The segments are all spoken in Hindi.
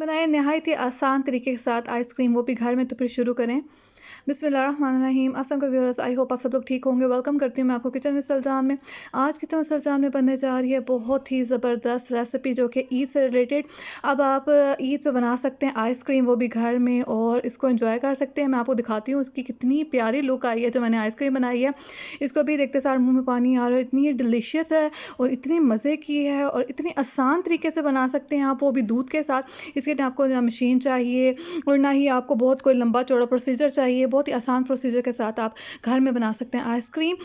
बनाएं नहायत ही आसान तरीके के साथ आइसक्रीम, वो भी घर में। तो फिर शुरू करें। बिस्मिल्लाहिर्रहमानिर्रहीम। अस्सलाम वालेकुम व्यूअर्स, आई होप आप सब लोग ठीक होंगे। वेलकम करती हूँ मैं आपको किचन मिसल जान में। आज किचन मिसल जान में बनने जा रही है बहुत ही ज़बरदस्त रेसिपी जो कि ईद से रिलेटेड। अब आप ईद पे बना सकते हैं आइसक्रीम, वो भी घर में, और इसको एंजॉय कर सकते हैं। मैं आपको दिखाती हूँ इसकी कितनी प्यारी लुक आई है जो मैंने आइसक्रीम बनाई है। इसको भी देखते सार मुँह में पानी आ रहा है, इतनी डिलीशियस है और इतनी मज़े की है और इतनी आसान तरीके से बना सकते हैं आप, वो भी दूध के साथ। इसके लिए आपको ना मशीन चाहिए और ना ही आपको बहुत कोई लंबा चौड़ा प्रोसीजर चाहिए। बहुत ही आसान प्रोसीजर के साथ आप घर में बना सकते हैं आइसक्रीम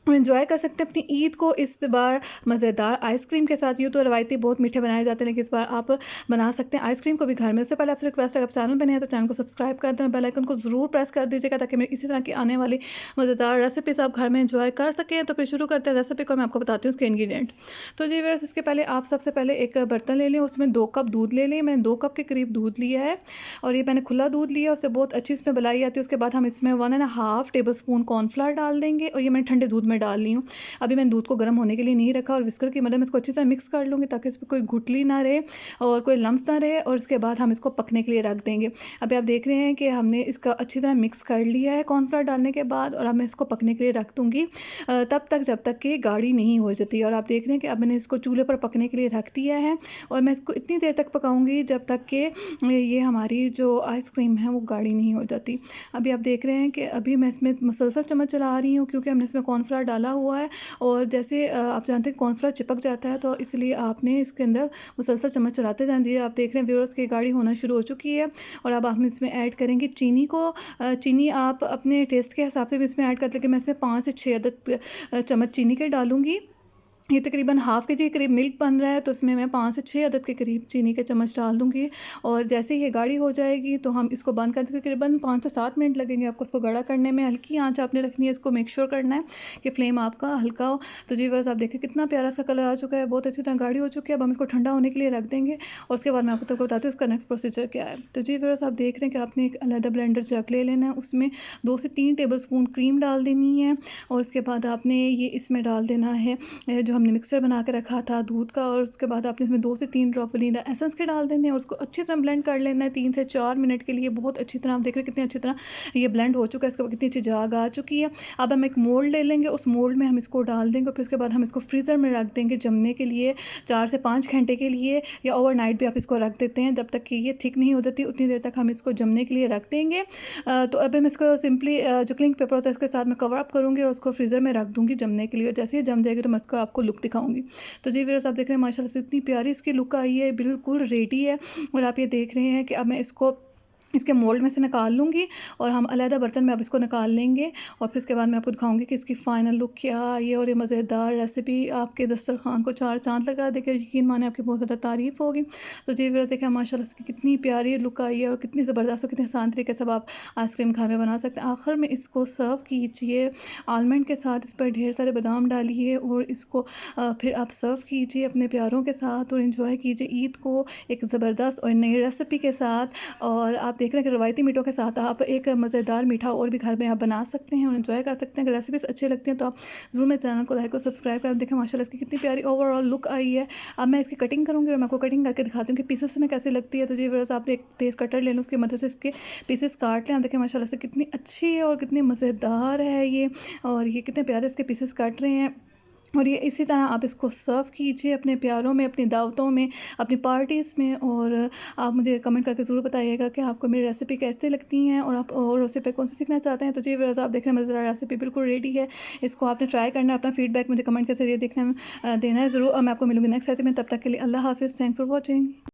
और एंजॉय कर सकते हैं अपनी ईद को इस बार मज़ेदार आइसक्रीम के साथ। यूँ तो रवायती बहुत मीठे बनाए जाते हैं, लेकिन इस बार आप बना सकते हैं आइसक्रीम को भी घर में। उससे पहले आपसे रिक्वेस्ट है, अगर चैनल बने हैं तो चैनल को सब्सक्राइब कर दें, बेल आइकन को ज़रूर प्रेस कर दीजिएगा ताकि मेरी इसी तरह की आने वाली मज़ेदार रेसिपीज़ आप घर में एंजॉय कर सकें। तो फिर शुरू करते हैं रेसिपी को। मैं आपको बताती हूँ उसके इंग्रीडिएंट। तो जी व्यूअर्स, इसके पहले आप सबसे पहले एक बर्तन ले लें, उसमें 2 कप दूध ले लें। मैंने 2 कप के करीब दूध लिया है और ये मैंने खुला दूध लिया, उससे बहुत अच्छी इसमें मलाई आती है। उसके बाद हम इसमें 1.5 टेबल स्पून कॉर्नफ्लावर डाल देंगे और ये मैंने ठंडे दूध में डाल ली हूँ। अभी मैंने दूध को गर्म होने के लिए नहीं रखा और विस्कर की मदद में इसको अच्छी तरह मिक्स कर लूँगी ताकि इसमें कोई गुठली ना रहे और कोई लम्स ना रहे। और इसके बाद हम इसको पकने के लिए रख देंगे। अभी आप देख रहे हैं कि हमने इसका अच्छी तरह मिक्स कर लिया है कॉर्नफ्लावर डालने के बाद, और अब मैं इसको पकने के लिए रख दूँगी तब तक जब तक कि गाढ़ी नहीं हो जाती। और आप देख रहे हैं कि अब मैंने इसको चूल्हे पर पकने के लिए रख दिया है और मैं इसको इतनी देर तक पकाऊँगी जब तक कि ये हमारी जो आइसक्रीम है वो गाढ़ी नहीं हो जाती। अभी आप देख रहे हैं कि अभी मैं इसमें मुसलसल चम्मच चला रही हूँ क्योंकि हमने इसमें कॉर्नफ्लावर डाला हुआ है और जैसे आप जानते हैं कॉर्नफ्लावर चिपक जाता है, तो इसलिए आपने इसके अंदर मुसलसल चम्मच चलाते जाइए। आप देख रहे हैं व्यूअर्स की गाढ़ी होना शुरू हो चुकी है। और अब हम इसमें ऐड करेंगे चीनी को। चीनी आप अपने टेस्ट के हिसाब से भी इसमें ऐड कर लेंगे। मैं इसमें 5 से 6 अदद चम्मच चीनी के डालूँगी। ये तकरीबन हाफ़ के जी के करीब मिल्क बन रहा है, तो इसमें मैं 5 से 6 अदद के करीब चीनी के चम्मच डाल दूँगी। और जैसे ही ये गाढ़ी हो जाएगी तो हम इसको बंद कर देंगे। तकरीबन 5 से 7 मिनट लगेंगे आपको इसको गाढ़ा करने में। हल्की आंच आपने रखनी है, इसको मेक श्योर करना है कि फ्लेम आपका हल्का हो। तो जी व्यूअर्स, आप देखिए कितना प्यारा सा कलर आ चुका है, बहुत अच्छी तरह गाढ़ी हो चुकी है। अब हम इसको ठंडा होने के लिए रख देंगे और उसके बाद मैं आपको बताती हूँ उसका नेक्स्ट प्रोसीजर क्या है। तो जी व्यूअर्स, आप देख रहे हैं कि आपने एक अलग ब्लेंडर जग ले लेना है, उसमें 2 से 3 टेबल स्पून क्रीम डाल देनी है और उसके बाद आपने ये इसमें डाल देना है जो हमने मिक्सचर बना के रखा था दूध का। और उसके बाद आपने इसमें 2 से 3 ड्रॉप वनीला एसेंस के डाल देने हैं और उसको अच्छी तरह ब्लेंड कर लेना है 3 से 4 मिनट के लिए। बहुत अच्छी तरह आप देख रहे हैं कितनी अच्छी तरह ये ब्लेंड हो चुका है, इसके बाद कितनी अच्छी झाग आ चुकी है। अब हम एक मोल्ड ले लेंगे, उस मोल्ड में हम इसको डाल देंगे और फिर उसके बाद हम इसको फ्रीज़र में रख देंगे जमने के लिए 4 से 5 घंटे के लिए, या ओवरनाइट भी आप इसको रख देते हैं। जब तक कि ये थिक नहीं हो जाती उतनी देर तक हम इसको जमने के लिए रख देंगे। तो अभी मैं इसको सिंपली जो क्लिंग पेपर होता है इसके साथ मैं कवर अप करूँगी और उसको फ्रीज़र में रख दूँगी जमने के लिए। जैसे ही जम जाएगी तो मैं इसको आपको लुक दिखाऊँगी। तो जी व्यूअर्स, आप देख रहे हैं माशाल्लाह से इतनी प्यारी इसकी लुक आई है, बिल्कुल रेडी है। और आप ये देख रहे हैं कि अब मैं इसको इसके मोल्ड में से निकाल लूँगी और हम अलग बर्तन में अब इसको निकाल लेंगे और फिर इसके बाद मैं आपको दिखाऊंगी कि इसकी फ़ाइनल लुक क्या आई है। और ये मज़ेदार रेसिपी आपके दस्तरखान को 4 चाँद लगा देकर, यकीन माने आपकी बहुत ज़्यादा तारीफ़ होगी। तो जी व्यूअर्स, देखिए माशाल्लाह से कितनी प्यारी लुक आई है और कितनी ज़बरदस्त और कितने आसान तरीके से आप आइसक्रीम घर में बना सकते हैं। आखिर में इसको सर्व कीजिए आलमंड के साथ, इस पर ढेर सारे बादाम डालिए और इसको फिर आप सर्व कीजिए अपने प्यारों के साथ और इन्जॉय कीजिए ईद को एक ज़बरदस्त और नई रेसिपी के साथ। और आप देख रहे हैं कि रवायती मीठों के साथ आप एक मज़ेदार मीठा और भी घर में आप बना सकते हैं और एंजॉय कर सकते हैं। अगर रेसिपीज़ अच्छी लगती हैं तो आप ज़रूर मेरे चैनल को लाइक और सब्सक्राइब कर देखें। माशाल्लाह इसकी कितनी प्यारी ओवरऑल लुक आई है। अब मैं इसकी कटिंग करूँगी और मैं आपको कटिंग करके दिखाती हूँ कि पीसेस में कैसी लगती है। तो जी व्यूअर्स, आप एक तेज़ कटर ले लें, उसकी मदद से इसके पीसेस काट लें। आप देखें माशाल्लाह से कितनी अच्छी है और कितनी मज़ेदार है ये, और ये कितने प्यारे इसके पीसेस काट रहे हैं। और ये इसी तरह आप इसको सर्व कीजिए अपने प्यारों में, अपनी दावतों में, अपनी पार्टीज़ में। और आप मुझे कमेंट करके ज़रूर बताइएगा कि आपको मेरी रेसिपी कैसी लगती हैं और आप और रेसिपी कौन सी सीखना चाहते हैं। तो जी व्यूअर्स, आप देख रहे हैं मज़ेदार रेसिपी बिल्कुल रेडी है। इसको आपने ट्राई करना है, अपना फीडबैक मुझे कमेंट के ज़रिए देखने में देना है ज़रूर। और मैं आपको मिलूँगी नेक्स्ट रेसिपी में। तब तक के लिए अल्लाह हाफ़िज़। Thanks for watching.